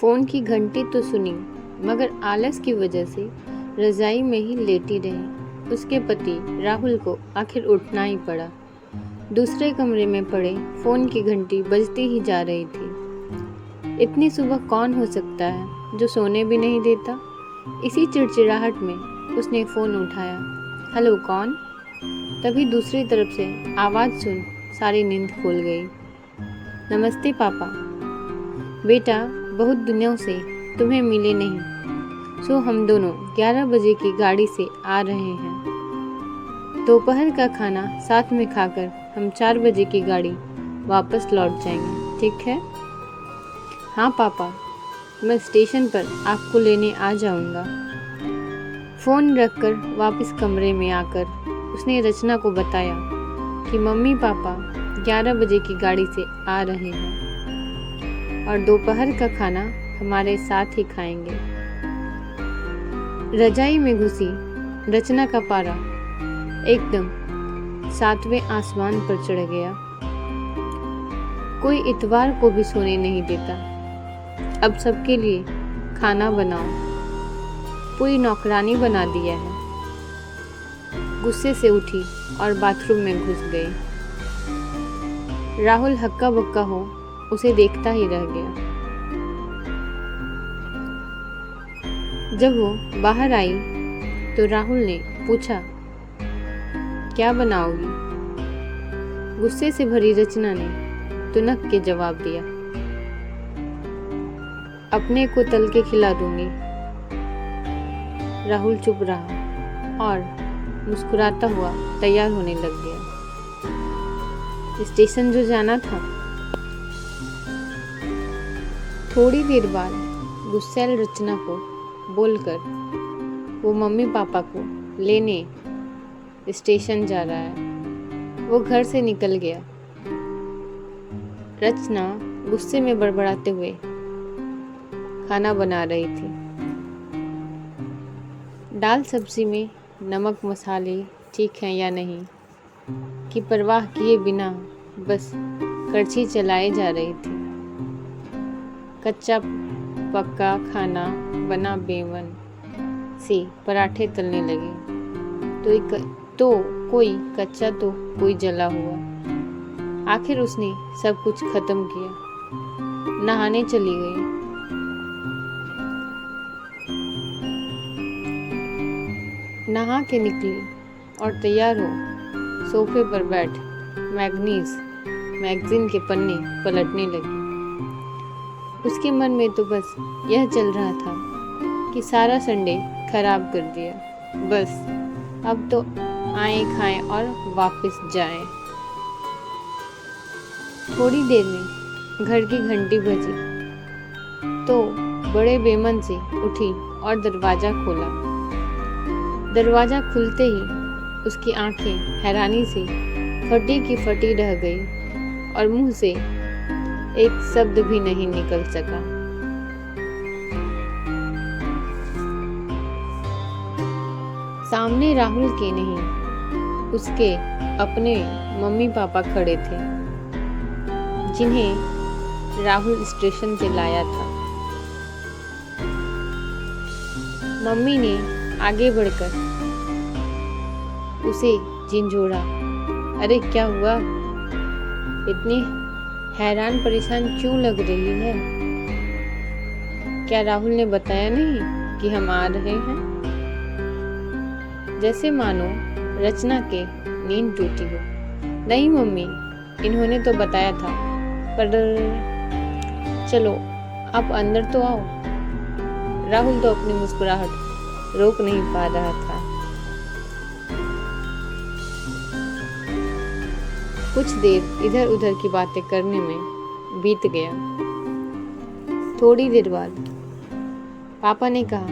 Phone की घंटी तो सुनी, मगर आलस की वजह से रज़ाई में ही लेटी रही। उसके पति राहुल को आखिर उठना ही पड़ा। दूसरे कमरे में पड़े फ़ोन की घंटी बजती ही जा रही थी। इतनी सुबह कौन हो सकता है जो सोने भी नहीं देता? इसी चिड़चिड़ाहट में उसने फ़ोन उठाया। हेलो, कौन? तभी दूसरी तरफ से आवाज़ सुन सारी नींद खुल गई। नमस्ते पापा। बेटा, बहुत दिनों से तुम्हें मिले नहीं, सो हम दोनों 11 बजे की गाड़ी से आ रहे हैं। दोपहर का खाना साथ में खाकर हम 4 बजे की गाड़ी वापस लौट जाएंगे, ठीक है? हाँ पापा, मैं स्टेशन पर आपको लेने आ जाऊंगा। फ़ोन रखकर वापस कमरे में आकर उसने रचना को बताया कि मम्मी पापा 11 बजे की गाड़ी से आ रहे हैं और दोपहर का खाना हमारे साथ ही खाएंगे। रजाई में घुसी रचना का पारा एकदम 7वें आसमान पर चढ़ गया। कोई इतवार को भी सोने नहीं देता। अब सबके लिए खाना बनाओ, पूरी नौकरानी बना दिया है। गुस्से से उठी और बाथरूम में घुस गई। राहुल हक्का बक्का हो उसे देखता ही रह गया। जब वो बाहर आई तो राहुल ने पूछा, क्या बनाओगी? गुस्से से भरी रचना ने तुनक के जवाब दिया, अपने को तल के खिला दूंगी। राहुल चुप रहा और मुस्कुराता हुआ तैयार होने लग गया। स्टेशन जो जाना था। थोड़ी देर बाद गुस्सैल रचना को बोलकर वो मम्मी पापा को लेने स्टेशन जा रहा है। वो घर से निकल गया। रचना गुस्से में बड़बड़ाते हुए खाना बना रही थी। दाल सब्जी में नमक मसाले ठीक हैं या नहीं की परवाह किए बिना बस कड़छी चलाए जा रही थी। कच्चा पक्का खाना बना बेवन से पराठे तलने लगे तो कोई कच्चा तो कोई जला हुआ। आखिर उसने सब कुछ खत्म किया। नहाने चली गई। नहा के निकली और तैयार हो सोफे पर बैठ मैगजीन के पन्ने पलटने लगी। उसके मन में तो बस यह चल रहा था कि सारा संडे खराब कर दिया। बस अब तो आए खाएं और वापस जाएं। थोड़ी देर में घर की घंटी बजी तो बड़े बेमन से उठी और दरवाजा खोला। दरवाजा खुलते ही उसकी आंखें हैरानी से फटी की फटी रह गई और मुंह से एक शब्द भी नहीं निकल सका। सामने राहुल के नहीं, उसके अपने मम्मी पापा खड़े थे, जिन्हें राहुल स्टेशन से लाया था। मम्मी ने आगे बढ़कर उसे झिंझोड़ा। अरे क्या हुआ? इतनी हैरान परेशान क्यों लग रही है? क्या राहुल ने बताया नहीं कि हम आ रहे हैं? जैसे मानो रचना के नींद टूटी हो। नहीं मम्मी, इन्होंने तो बताया था, पर चलो आप अंदर तो आओ। राहुल तो अपनी मुस्कुराहट रोक नहीं पा रहा था। कुछ देर इधर उधर की बातें करने में बीत गया। थोड़ी देर बाद पापा ने कहा,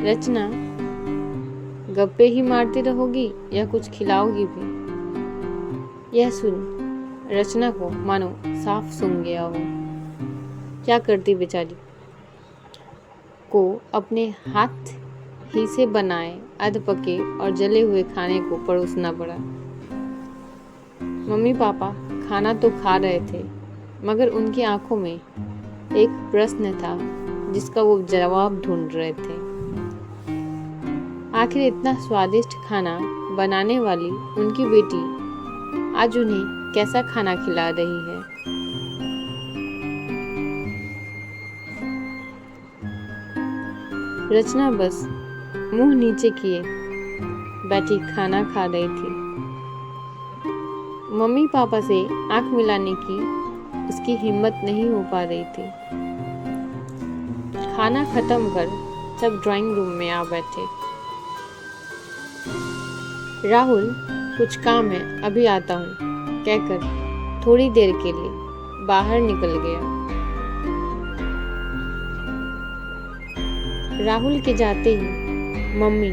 रचना गप्पे ही मारती रहोगी या कुछ खिलाओगी भी? यह सुन रचना को मानो साफ सूंघ गया हो। क्या करती बेचारी को अपने हाथ ही से बनाए अधपके और जले हुए खाने को परोसना पड़ा। मम्मी पापा खाना तो खा रहे थे, मगर उनकी आंखों में एक प्रश्न था जिसका वो जवाब ढूंढ रहे थे। आखिर इतना स्वादिष्ट खाना बनाने वाली उनकी बेटी आज उन्हें कैसा खाना खिला रही है। रचना बस मुंह नीचे किए बैठी खाना खा रही थी। मम्मी पापा से आंख मिलाने की उसकी हिम्मत नहीं हो पा रही थी। खाना खत्म कर सब ड्राइंग रूम में आ बैठे। राहुल, कुछ काम है, अभी आता हूँ कहकर थोड़ी देर के लिए बाहर निकल गया। राहुल के जाते ही मम्मी,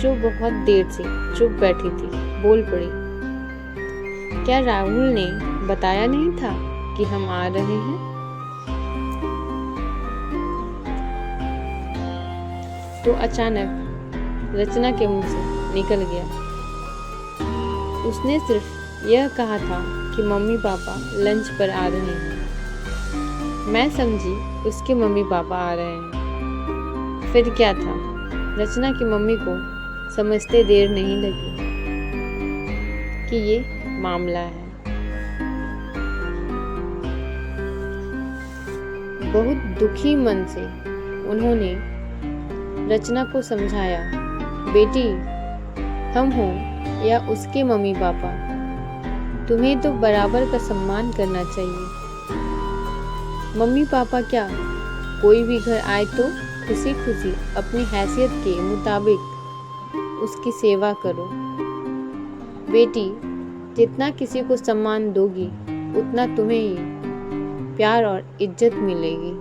जो बहुत देर से चुप बैठी थी, बोल पड़ी, क्या राहुल ने बताया नहीं था कि हम आ रहे हैं? तो अचानक रचना के मुंह से निकल गया। उसने सिर्फ यह कहा था कि मम्मी पापा लंच पर आ रहे हैं। मैं समझी उसके मम्मी पापा आ रहे हैं। फिर क्या था, रचना की मम्मी को समझते देर नहीं लगी कि ये मामला है। बहुत दुखी मन से उन्होंने रचना को समझाया, बेटी, हम हो या उसके मम्मी पापा, तुम्हें तो बराबर का सम्मान करना चाहिए। मम्मी पापा क्या, कोई भी घर आए तो खुशी खुशी अपनी हैसियत के मुताबिक उसकी सेवा करो। बेटी, जितना किसी को सम्मान दोगी उतना तुम्हें ही प्यार और इज्जत मिलेगी।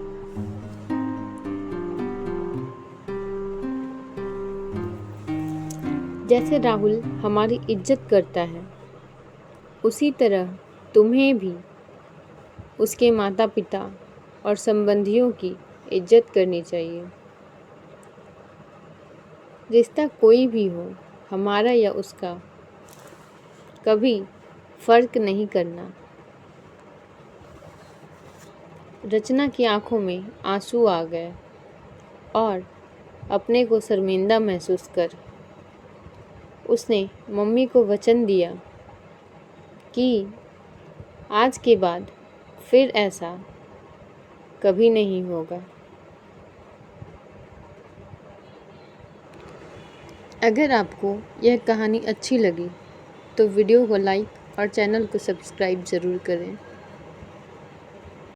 जैसे राहुल हमारी इज्जत करता है, उसी तरह तुम्हें भी उसके माता पिता और संबंधियों की इज्जत करनी चाहिए। रिश्ता कोई भी हो, हमारा या उसका, कभी फर्क नहीं करना। रचना की आंखों में आंसू आ गए और अपने को शर्मिंदा महसूस कर उसने मम्मी को वचन दिया कि आज के बाद फिर ऐसा कभी नहीं होगा। अगर आपको यह कहानी अच्छी लगी तो वीडियो को लाइक और चैनल को सब्सक्राइब ज़रूर करें।